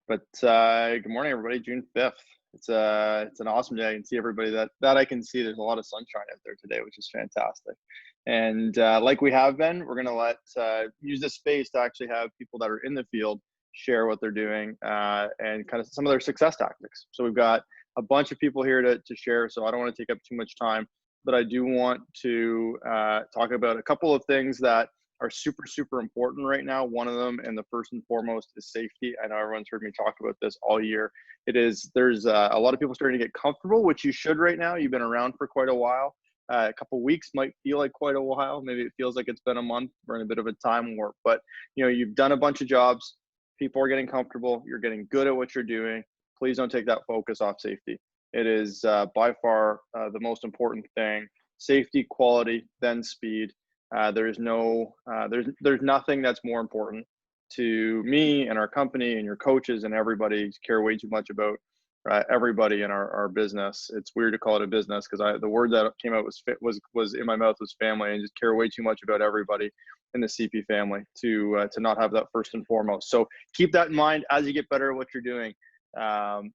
But good morning, everybody. June 5th. It's an awesome day. I can see everybody that I can see. There's a lot of sunshine out there today, which is fantastic. And like we have been, we're going to use this space to actually have people that are in the field share what they're doing and kind of some of their success tactics. So we've got a bunch of people here to share. So I don't want to take up too much time, but I do want to talk about a couple of things that are super, super important right now. One of them, and the first and foremost, is safety. I know everyone's heard me talk about this all year. There's a lot of people starting to get comfortable, which you should right now. You've been around for quite a while. A couple weeks might feel like quite a while. Maybe it feels like it's been a month. We're in a bit of a time warp, but you've done a bunch of jobs. People are getting comfortable. You're getting good at what you're doing. Please don't take that focus off safety. It is by far the most important thing. Safety, quality, then speed. There's nothing that's more important to me and our company and your coaches and everybody care way too much about everybody in our business. It's weird to call it a business because the word that came out was in my mouth was family, and just care way too much about everybody in the CP family to not have that first and foremost. So keep that in mind as you get better at what you're doing.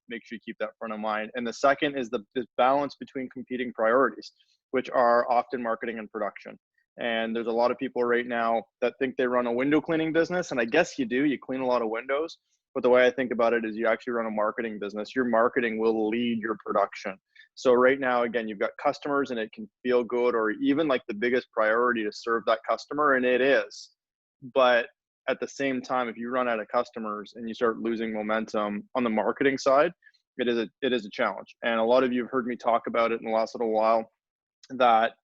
Make sure you keep that front of mind. And the second is this balance between competing priorities, which are often marketing and production. And there's a lot of people right now that think they run a window cleaning business. And I guess you do, you clean a lot of windows. But the way I think about it is you actually run a marketing business. Your marketing will lead your production. So right now, again, you've got customers and it can feel good, or even like the biggest priority to serve that customer. And it is. But at the same time, if you run out of customers and you start losing momentum on the marketing side, it is a challenge. And a lot of you have heard me talk about it in the last little while, that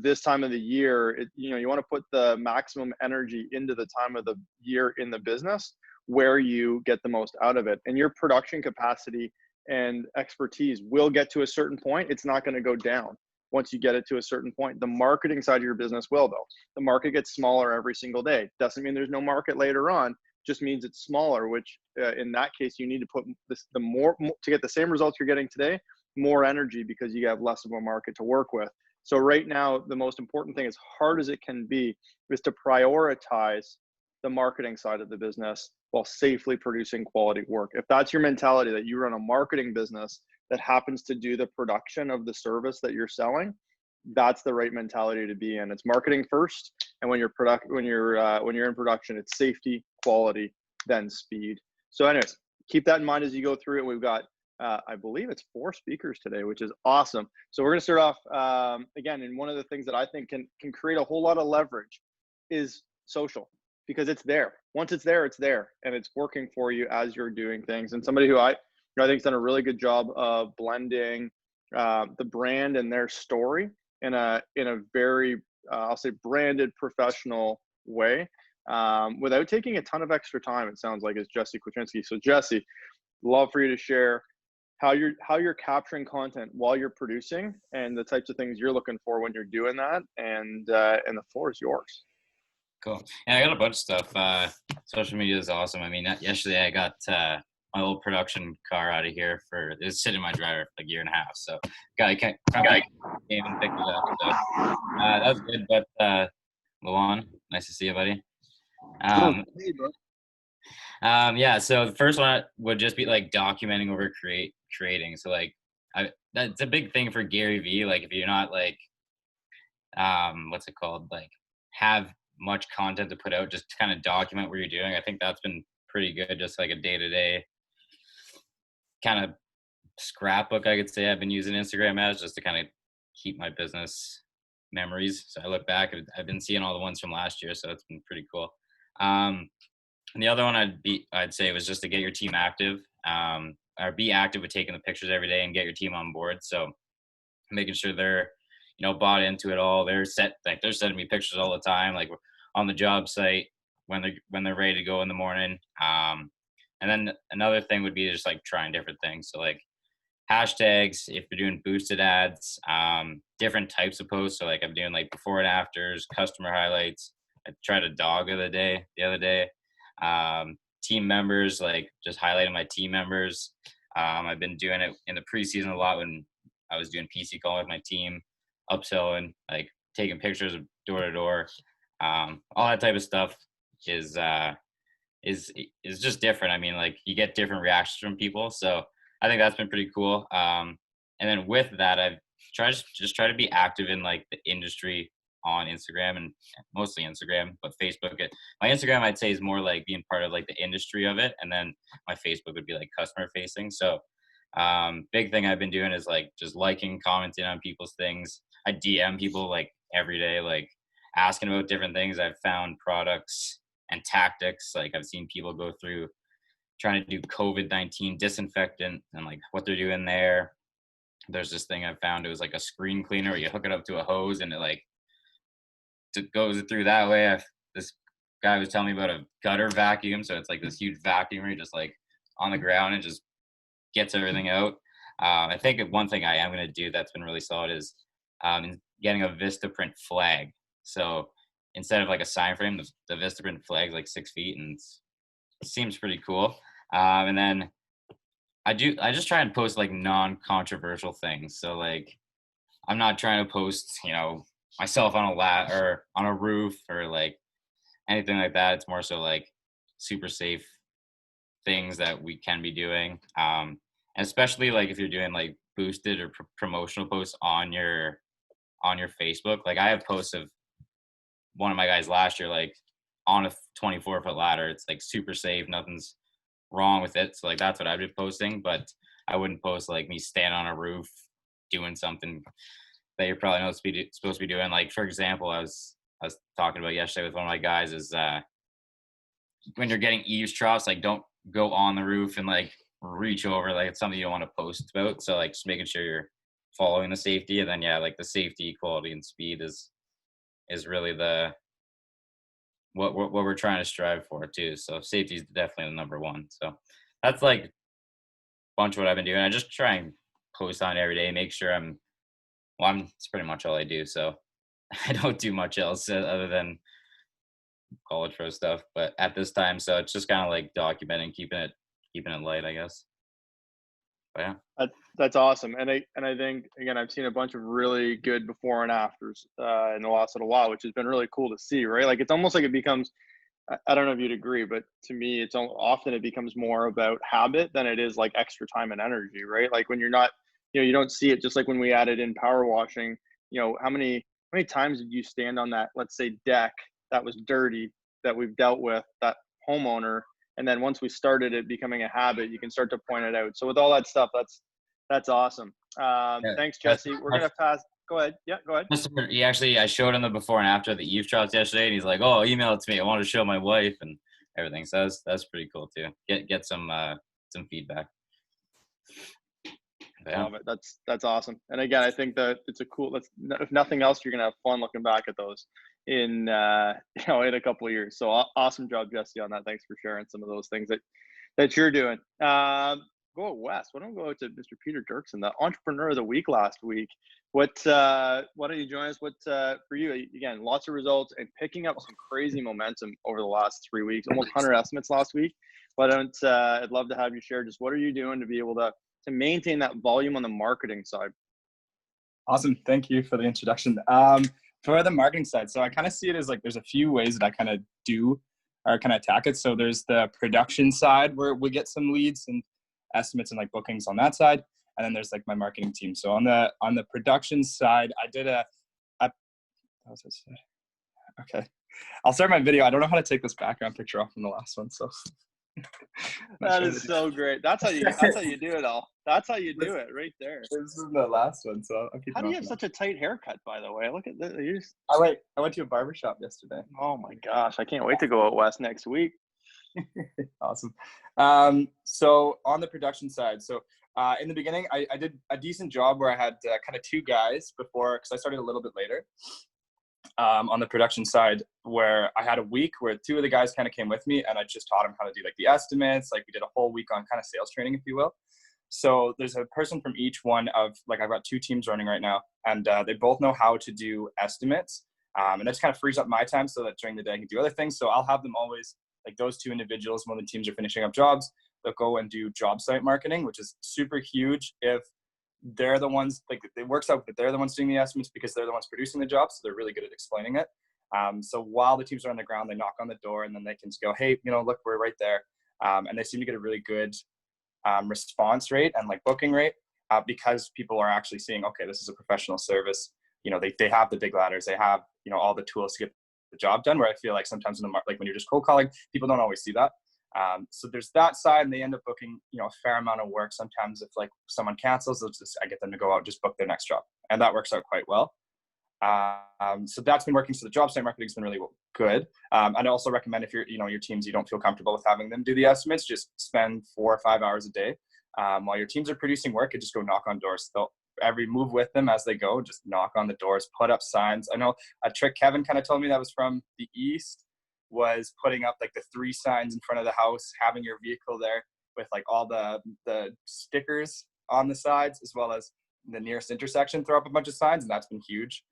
this time of the year, you want to put the maximum energy into the time of the year in the business where you get the most out of it. And your production capacity and expertise will get to a certain point. It's not going to go down once you get it to a certain point. The marketing side of your business will, though. The market gets smaller every single day. Doesn't mean there's no market later on, just means it's smaller, which in that case, you need to put to get the same results you're getting today, more energy, because you have less of a market to work with. So right now, the most important thing, as hard as it can be, is to prioritize the marketing side of the business while safely producing quality work. If that's your mentality, that you run a marketing business that happens to do the production of the service that you're selling, that's the right mentality to be in. It's marketing first, and when you're in production, it's safety, quality, then speed. So anyways, keep that in mind as you go through it. We've got I believe it's 4 speakers today, which is awesome. So we're going to start off again. And one of the things that I think can create a whole lot of leverage is social, because it's there. Once it's there, and it's working for you as you're doing things. And somebody who I think has done a really good job of blending the brand and their story in a very I'll say branded, professional way without taking a ton of extra time. It sounds like, is Jesse Kwiecinski. So Jesse, love for you to share how you're capturing content while you're producing, and the types of things you're looking for when you're doing that. And the floor is yours. Cool. Yeah, I got a bunch of stuff. Social media is awesome. I mean, yesterday I got my old production car out of here it was sitting in my driveway for like a year and a half. So I came and picked it up. So that was good. But Luan, nice to see you, buddy. Hey, bro. Yeah, so the first one would just be like documenting over creating. So like that's a big thing for Gary Vee. Like if you're not like what's it called? Like have much content to put out, just to kind of document what you're doing. I think that's been pretty good, just like a day-to-day kind of scrapbook, I could say. I've been using Instagram as just to kind of keep my business memories. So I look back, I've been seeing all the ones from last year, so it's been pretty cool. And the other one I'd say was just to get your team active, or be active with taking the pictures every day and get your team on board. So making sure they're, bought into it all. They're sending me pictures all the time, like on the job site when they're ready to go in the morning. And then another thing would be just like trying different things. So like hashtags, if you're doing boosted ads, different types of posts. So like I'm doing like before and afters, customer highlights. I tried a dog the other day. Team members, like just highlighting my team members. I've been doing it in the preseason a lot when I was doing PC calling with my team, upselling, like taking pictures of door to door. All that type of stuff is is just different. I mean, like you get different reactions from people, so I think that's been pretty cool. And then with that, I've try to be active in like the industry on Instagram, and mostly Instagram, but my Instagram I'd say is more like being part of like the industry of it, and then my Facebook would be like customer facing. So big thing I've been doing is like just liking, commenting on people's things. I DM people like every day, like asking about different things. I've found products and tactics. Like I've seen people go through trying to do COVID-19 disinfectant and like what they're doing there. There's this thing I found. It was like a screen cleaner where you hook it up to a hose and it like goes through that way. This guy was telling me about a gutter vacuum. So it's like this huge vacuum where you just like on the ground and just gets everything out. I think one thing I am going to do that's been really solid is getting a Vistaprint flag. So instead of like a sign frame, the Vistaprint flag is like 6 feet and it seems pretty cool. And then I just try and post like non-controversial things. So like I'm not trying to post, myself on a or on a roof or like anything like that. It's more so like super safe things that we can be doing. And especially like if you're doing like boosted or promotional posts on your Facebook. Like I have posts of one of my guys last year, like on a 24-foot ladder. It's like super safe. Nothing's wrong with it. So like that's what I've been posting, but I wouldn't post like me standing on a roof doing something that you're probably not supposed to be doing. Like for example, I was talking about yesterday with one of my guys is when you're getting eaves troughs, like don't go on the roof and like reach over. Like it's something you don't want to post about. So like just making sure you're following the safety, and then yeah, like the safety, quality, and speed is really the what we're trying to strive for too. So safety is definitely the number one. So that's like a bunch of what I've been doing. I just try and post on every day, make sure it's pretty much all I do. So I don't do much else other than college pro stuff, but at this time, so it's just kind of like documenting, keeping it light, I guess. But yeah, That's awesome, and I think again I've seen a bunch of really good before and afters in the last little while, which has been really cool to see. Right, like it's almost like it becomes. I don't know if you'd agree, but to me, often it becomes more about habit than it is like extra time and energy. Right, like when you're not, you don't see it. Just like when we added in power washing, how many times did you stand on that, let's say, deck that was dirty that we've dealt with, that homeowner, and then once we started it becoming a habit, you can start to point it out. So with all that stuff, that's awesome. yeah, Thanks, Jesse. We're gonna pass. Go ahead. Yeah, go ahead. I showed him the before and after the Eve shots yesterday, and he's like, "Oh, email it to me. I want to show my wife and everything." So that's pretty cool too. Get some feedback. I love it. That's awesome. And again, I think that it's a cool. If nothing else, you're gonna have fun looking back at those in in a couple of years. So awesome job, Jesse, on that. Thanks for sharing some of those things that you're doing. Go west. Why don't we go to Mr. Peter Doerksen, the Entrepreneur of the Week last week? Why don't you join us? What for you? Again, lots of results and picking up some crazy momentum over the last 3 weeks. Almost 100 estimates last week. Why don't I'd love to have you share just what are you doing to be able to maintain that volume on the marketing side? Awesome. Thank you for the introduction. For the marketing side, so I kind of see it as like there's a few ways that I kind of do or kind of attack it. So there's the production side where we get some leads and estimates and like bookings on that side. And then there's like my marketing team. So on the production side, I did okay. I'll start my video. I don't know how to take this background picture off from the last one. So that is so great. That's how you do it all. That's how you do it right there. This is the last one. So I'll keep how do you have such a tight haircut, by the way? Look at this. I went to a barbershop yesterday. Oh my gosh. I can't wait to go out west next week. Awesome. So on the production side, so in the beginning, I did a decent job where I had kind of 2 guys before, because I started a little bit later. On the production side, where I had a week where 2 of the guys kind of came with me and I just taught them how to do like the estimates. Like we did a whole week on kind of sales training, if you will. So there's a person from each one of, like, I've got 2 teams running right now, and they both know how to do estimates. And that just kind of frees up my time so that during the day I can do other things. So I'll have them always, like those 2 individuals, when the teams are finishing up jobs, they'll go and do job site marketing, which is super huge if they're the ones, like it works out that they're the ones doing the estimates because they're the ones producing the job. So they're really good at explaining it. So while the teams are on the ground, they knock on the door, and then they can just go, hey, look, we're right there. And they seem to get a really good response rate and like booking rate because people are actually seeing, okay, this is a professional service. They have the big ladders, they have all the tools to get the job done. Where I feel like sometimes in the like when you're just cold calling, people don't always see that. So there's that side, and they end up booking a fair amount of work. Sometimes if like someone cancels, I get them to go out and just book their next job, and that works out quite well. So that's been working. So the job site marketing has been really good. I'd also recommend if your teams, you don't feel comfortable with having them do the estimates, just spend 4 or 5 hours a day while your teams are producing work, and just go knock on doors. Every move with them as they go, just knock on the doors, put up signs. I know a trick Kevin kind of told me that was from the East, was putting up like the 3 signs in front of the house, having your vehicle there with like all the stickers on the sides, as well as the nearest intersection, throw up a bunch of signs. And that's been huge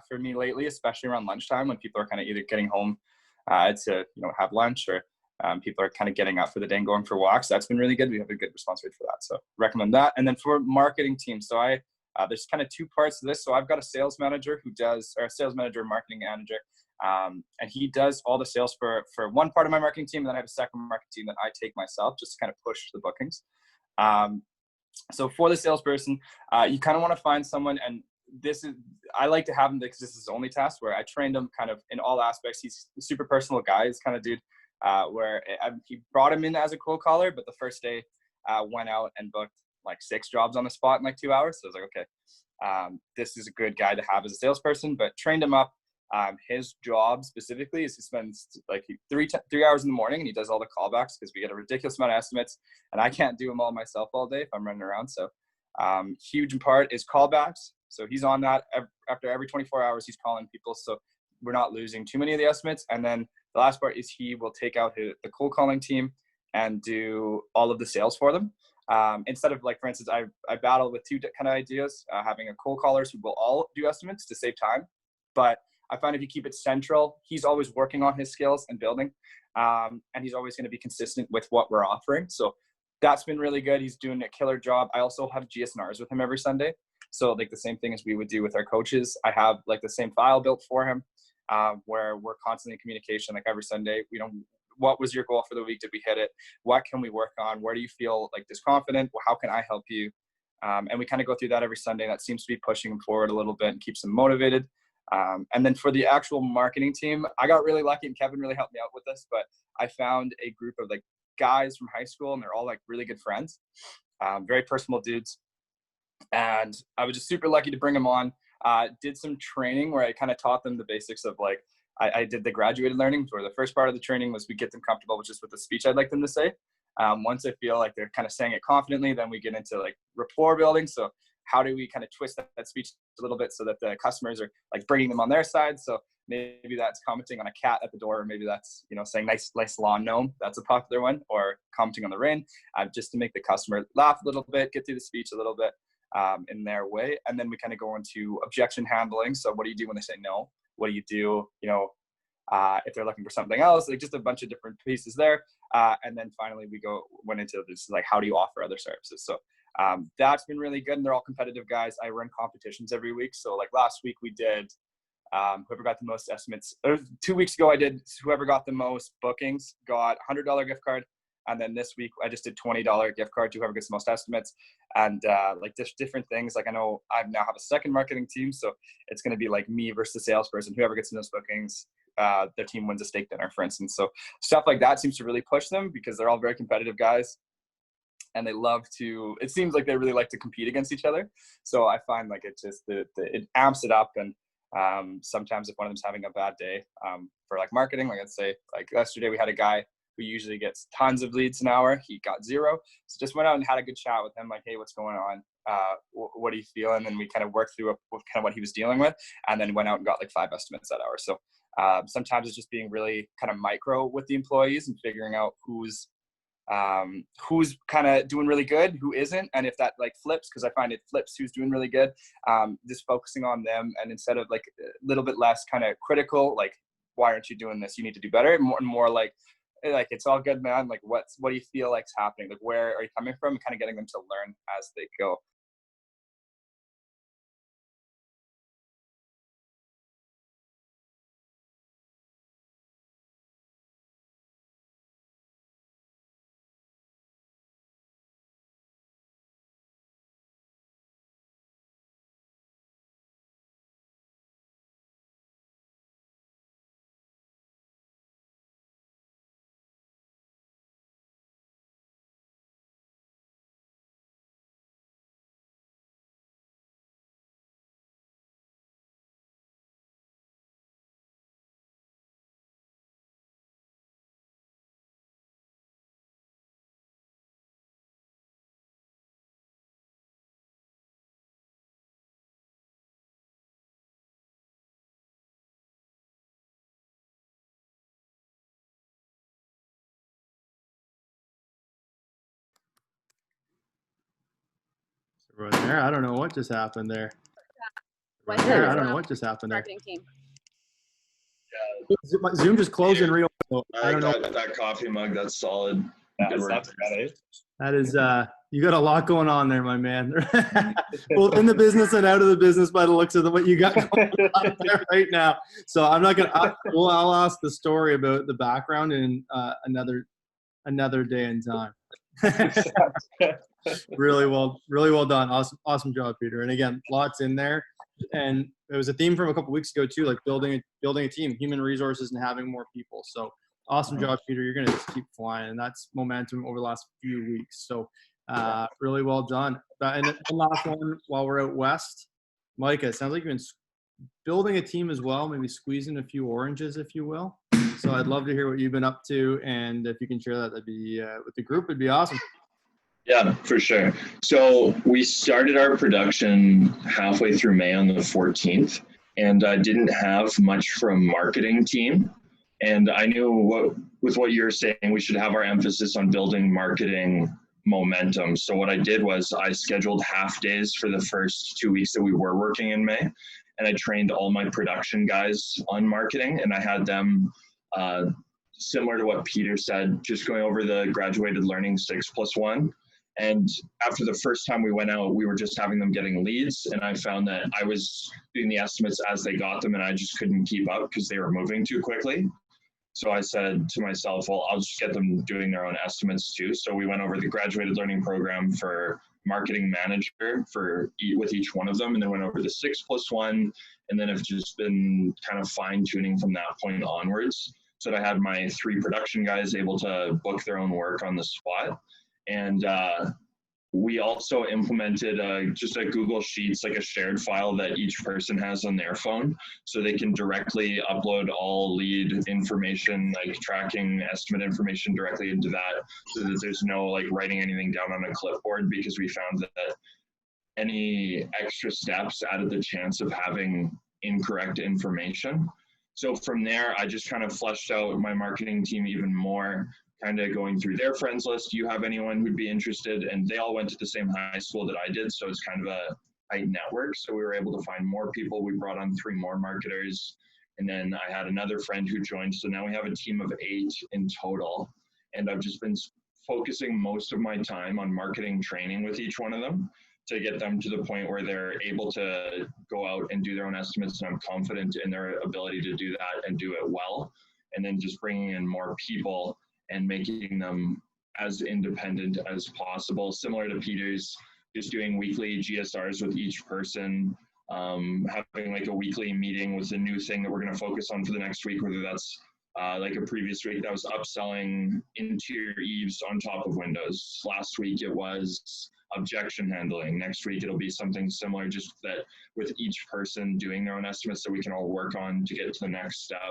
for me lately, especially around lunchtime when people are kind of either getting home to have lunch, or people are kind of getting up for the day and going for walks. That's been really good. We have a good response rate for that, so recommend that. And then for marketing team, so there's kind of 2 parts to this. So I've got a sales manager a sales manager, marketing manager, and he does all the sales for one part of my marketing team. And then I have a second marketing team that I take myself, just to kind of push the bookings. So for the salesperson, you kind of want to find someone, and I like to have him because this is his only task, where I trained him kind of in all aspects. He's a super personal guy. He's kind of dude where he brought him in as a cold caller, but the first day went out and booked like 6 jobs on the spot in like 2 hours. So I was like, okay, this is a good guy to have as a salesperson, but trained him up. His job specifically is he spends like 3 hours in the morning, and he does all the callbacks because we get a ridiculous amount of estimates, and I can't do them all myself all day if I'm running around. So huge in part is callbacks. So he's on that after every 24 hours, he's calling people. So we're not losing too many of the estimates. And then the last part is he will take out the cold calling team and do all of the sales for them. Instead of like, for instance, I battle with 2 kind of ideas, having a cold callers who will all do estimates to save time. But I find if you keep it central, he's always working on his skills and building. And he's always going to be consistent with what we're offering. So that's been really good. He's doing a killer job. I also have GSNRs with him every Sunday. So like the same thing as we would do with our coaches, I have like the same file built for him where we're constantly in communication, like every Sunday. What was your goal for the week? Did we hit it? What can we work on? Where do you feel like disconfident? How can I help you? And we kind of go through that every Sunday. That seems to be pushing him forward a little bit and keeps him motivated. And then for the actual marketing team, I got really lucky, and Kevin really helped me out with this, but I found a group of like guys from high school, and they're all like really good friends, very personal dudes. And I was just super lucky to bring them on. Did some training where I kind of taught them the basics of like, I did the graduated learning, where the first part of the training was we get them comfortable with just with the speech I'd like them to say. Once I feel like they're kind of saying it confidently, then we get into like rapport building. So how do we kind of twist that speech a little bit so that the customers are like bringing them on their side? So maybe that's commenting on a cat at the door, or maybe that's, saying nice lawn gnome. That's a popular one, or commenting on the rain, just to make the customer laugh a little bit, get through the speech a little bit in their way. And then we kind of go into objection handling. So what do you do when they say no? What do you do, if they're looking for something else? Like just a bunch of different pieces there. And then finally we went into this, like, how do you offer other services? So that's been really good. And they're all competitive guys. I run competitions every week. So like last week we did whoever got the most estimates. 2 weeks ago I did whoever got the most bookings got $100 gift card. And then this week I just did $20 gift card to whoever gets the most estimates. And like just different things. Like I know I now have a second marketing team, so it's going to be like me versus the salesperson. Whoever gets the most bookings, their team wins a steak dinner, for instance. So stuff like that seems to really push them because they're all very competitive guys. And they love to, it seems like they really like to compete against each other. So I find like it just, it amps it up. And sometimes if one of them's having a bad day for like marketing, like I'd say, like yesterday we had a guy who usually gets tons of leads an hour. He got 0. So just went out and had a good chat with him. Like, hey, what's going on? What are you feeling? And we kind of worked through kind of what he was dealing with, and then went out and got like 5 estimates that hour. So sometimes it's just being really kind of micro with the employees and figuring out who's kind of doing really good, who isn't. And if that like flips, because I find it flips who's doing really good, just focusing on them. And instead of like a little bit less kind of critical, like, why aren't you doing this? You need to do better. More and more like it's all good, man. Like what do you feel like's happening? Like where are you coming from? And kind of getting them to learn as they go. There, I don't know what just happened there. What's There, that? I don't know what just happened there. Marketing team. Zoom just closed in real. I don't know. That coffee mug, that's solid. That's right. That is, you got a lot going on there, my man. Well, in the business and out of the business by the looks of what you got going on there right now. So I'm not going to, I'll ask the story about the background in another day and time. Really well done. Awesome job, Peter. And again, lots in there. And it was a theme from a couple weeks ago too, like building a team, human resources, and having more people. So awesome job, Peter. You're going to just keep flying, and that's momentum over the last few weeks. So really well done. And the last one while we're out west, Micah, it sounds like you've been building a team as well, maybe squeezing a few oranges, if you will. So I'd love to hear what you've been up to, and if you can share that, that'd be with the group, it'd be awesome. Yeah, for sure. So we started our production halfway through May on the 14th, and I didn't have much from marketing team. And I knew with what you're saying, we should have our emphasis on building marketing momentum. So what I did was I scheduled half days for the first 2 weeks that we were working in May, and I trained all my production guys on marketing, and I had them similar to what Peter said, just going over the graduated learning 6+1. And after the first time we went out, we were just having them getting leads. And I found that I was doing the estimates as they got them, and I just couldn't keep up because they were moving too quickly. So I said to myself, well, I'll just get them doing their own estimates too. So we went over the graduated learning program for marketing manager with each one of them, and then went over the 6+1, and then have just been kind of fine tuning from that point onwards. So that I had my 3 production guys able to book their own work on the spot. And we also implemented just a Google Sheets, like a shared file that each person has on their phone, so they can directly upload all lead information, like tracking estimate information directly into that, so that there's no like writing anything down on a clipboard, because we found that any extra steps added the chance of having incorrect information. So from there, I just kind of fleshed out my marketing team even more, kind of going through their friends list. Do you have anyone who'd be interested? And they all went to the same high school that I did, so it's kind of a tight network. So we were able to find more people. We brought on 3 more marketers, and then I had another friend who joined. So now we have a team of 8 in total, and I've just been focusing most of my time on marketing training with each one of them to get them to the point where they're able to go out and do their own estimates, and I'm confident in their ability to do that and do it well. And then just bringing in more people and making them as independent as possible. Similar to Peter's, just doing weekly GSRs with each person, having like a weekly meeting with a new thing that we're going to focus on for the next week, whether that's like a previous week that was upselling interior eaves on top of windows. Last week it was objection handling. Next week it'll be something similar, just that with each person doing their own estimates that we can all work on to get to the next step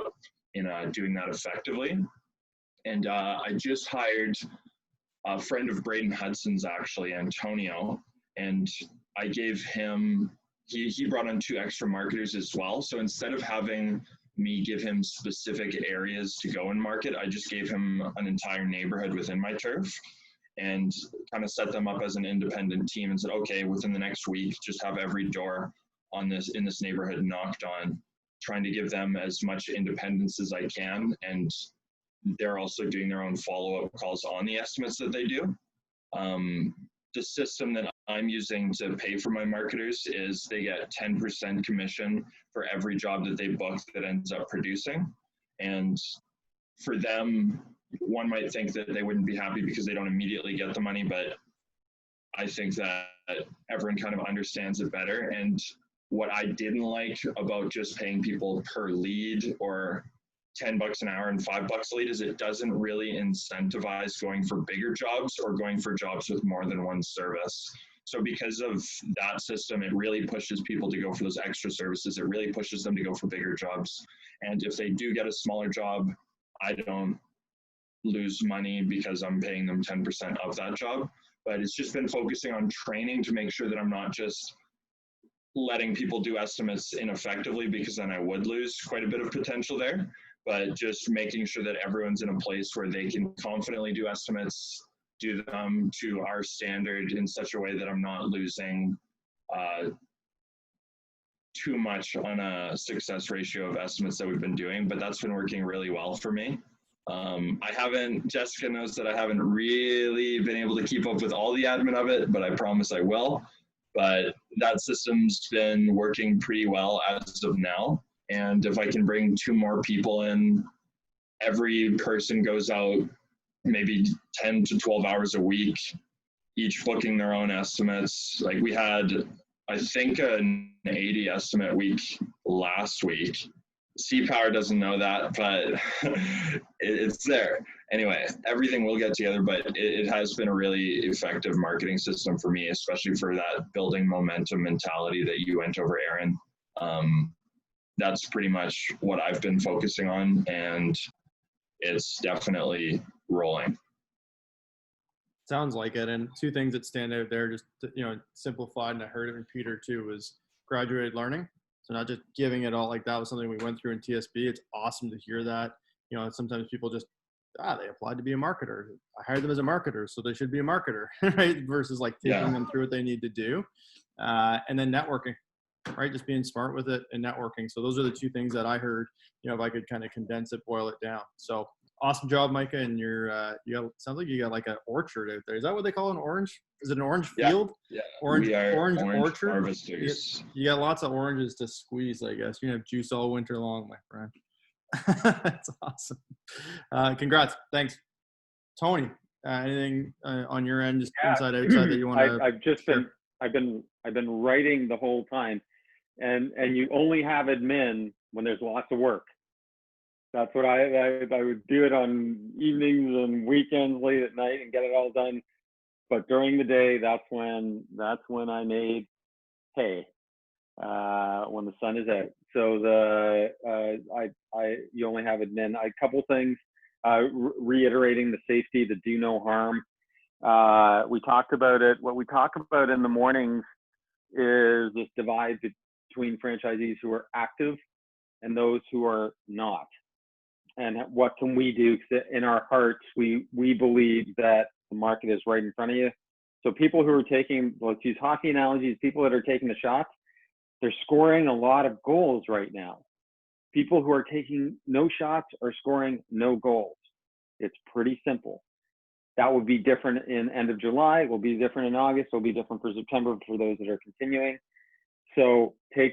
in doing that effectively. And I just hired a friend of Braden Hudson's, actually, Antonio, and I gave him, he brought on 2 extra marketers as well. So instead of having me give him specific areas to go and market, I just gave him an entire neighborhood within my turf and kind of set them up as an independent team and said, okay, within the next week, just have every door in this neighborhood knocked on, trying to give them as much independence as I can. And they're also doing their own follow-up calls on the estimates that they do. The system that I'm using to pay for my marketers is they get 10% commission for every job that they book that ends up producing. And for them, one might think that they wouldn't be happy because they don't immediately get the money, but I think that everyone kind of understands it better. And what I didn't like about just paying people per lead or $10 an hour and $5 a lead is it doesn't really incentivize going for bigger jobs or going for jobs with more than one service. So because of that system, it really pushes people to go for those extra services. It really pushes them to go for bigger jobs. And if they do get a smaller job, I don't lose money because I'm paying them 10% of that job. But it's just been focusing on training to make sure that I'm not just letting people do estimates ineffectively, because then I would lose quite a bit of potential there. But just making sure that everyone's in a place where they can confidently do estimates, do them to our standard in such a way that I'm not losing too much on a success ratio of estimates that we've been doing, but that's been working really well for me. Jessica knows that I haven't really been able to keep up with all the admin of it, but I promise I will. But that system's been working pretty well as of now. And if I can bring 2 more people in, every person goes out maybe 10 to 12 hours a week, each booking their own estimates. Like we had, I think, an 80 estimate week last week. C-Power doesn't know that, but it's there. Anyway, everything will get together, but it has been a really effective marketing system for me, especially for that building momentum mentality that you went over, Aaron. That's pretty much what I've been focusing on, and it's definitely rolling. Sounds like it. And 2 things that stand out there, just simplified, and I heard it in Peter too, was graduated learning. So not just giving it all, like that was something we went through in TSB. It's awesome to hear that. Sometimes people just, they applied to be a marketer. I hired them as a marketer, so they should be a marketer, right? Versus like taking them through what they need to do. And then networking, right? Just being smart with it and networking. So those are the 2 things that I heard, if I could kind of condense it, boil it down. So awesome job, Micah. And sounds like you got like an orchard out there. Is that what they call an orange? Is it an orange field? Yeah. Orange orchard. Harvesters. You got lots of oranges to squeeze, I guess. You have juice all winter long, my friend. That's awesome. Congrats. Thanks. Tony, anything on your end, just inside, outside that you want to? I've been writing the whole time, and you only have admin when there's lots of work. That's what I would do it on evenings and weekends, late at night, and get it all done. But during the day, that's when I made hay, when the sun is out. So you only have admin. A couple things, reiterating the safety, the do no harm. We talked about it. What we talk about in the mornings is this divide between franchisees who are active and those who are not. And what can we do? Because in our hearts, we believe that the market is right in front of you. So people who are taking, let's use hockey analogies, people that are taking the shots, they're scoring a lot of goals right now. People who are taking no shots are scoring no goals. It's pretty simple. That will be different in end of July. It will be different in August. It will be different for September for those that are continuing. So take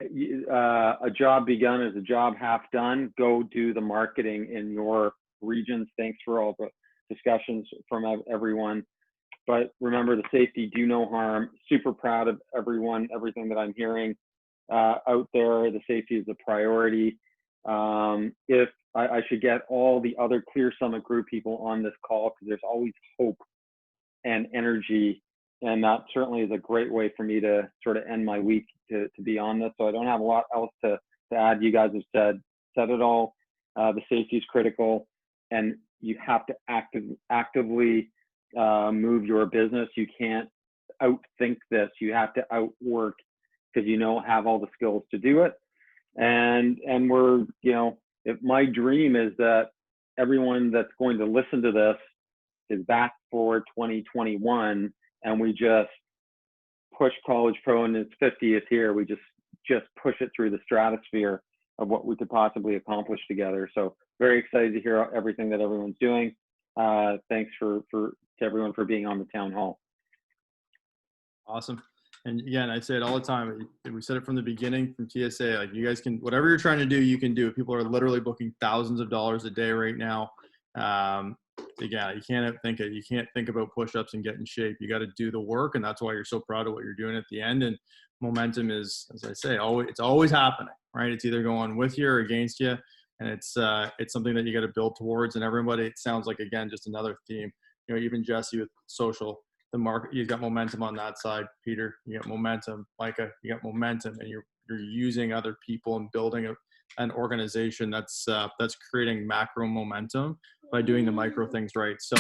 a job begun as a job half done. Go do the marketing in your regions. Thanks for all the discussions from everyone. But remember the safety, do no harm. Super proud of everyone, everything that I'm hearing out there. The safety is a priority. If I should get all the other Clear Summit Group people on this call, because there's always hope and energy. And that certainly is a great way for me to sort of end my week to be on this. So I don't have a lot else to add. You guys have said it all. The safety is critical, and you have to actively move your business. You can't outthink this. You have to outwork, because you don't have all the skills to do it. And we're, if my dream is that everyone that's going to listen to this is back for 2021, and we just push College Pro in its 50th year. We just push it through the stratosphere of what we could possibly accomplish together. So very excited to hear everything that everyone's doing. Thanks to everyone for being on the town hall. Awesome. And again, I say it all the time. We said it from the beginning from TSA, like, you guys can, whatever you're trying to do, you can do. People are literally booking thousands of dollars a day right now. Again, you can't think it. You can't think about push-ups and get in shape. You got to do the work, and that's why you're so proud of what you're doing at the end. And momentum is, as I say, it's always happening, right? It's either going with you or against you, and it's something that you got to build towards. And everybody, it sounds like, again, just another theme. Even Jesse with social, the market, you've got momentum on that side. Peter, you got momentum. Micah, you got momentum, and you're using other people and building an organization that's creating macro momentum by doing the micro things right. So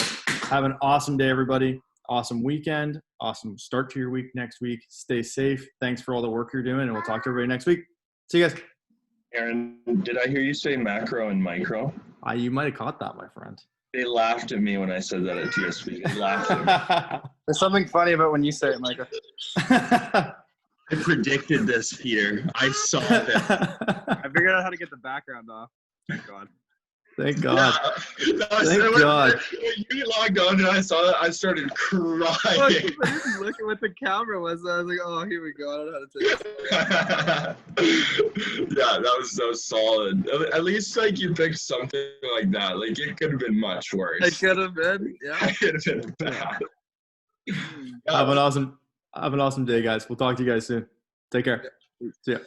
have an awesome day, everybody. Awesome weekend. Awesome start to your week next week. Stay safe. Thanks for all the work you're doing, and we'll talk to everybody next week. See you guys. Aaron, did I hear you say macro and micro? You might have caught that, my friend. They laughed at me when I said that at TSP. They laughed at me. There's something funny about when you say it, Micah. I predicted this, Peter. I saw this. I figured out how to get the background off. Thank God. Thank God. No, Thank God. When you logged on and I saw that, I started crying. Look, I didn't look at what the camera was. I was like, oh, here we go. I don't know how to take this. Yeah, that was so solid. At least like you picked something like that. Like it could have been much worse. It could have been. Yeah. It could have been bad. Have an awesome day, guys. We'll talk to you guys soon. Take care. See ya.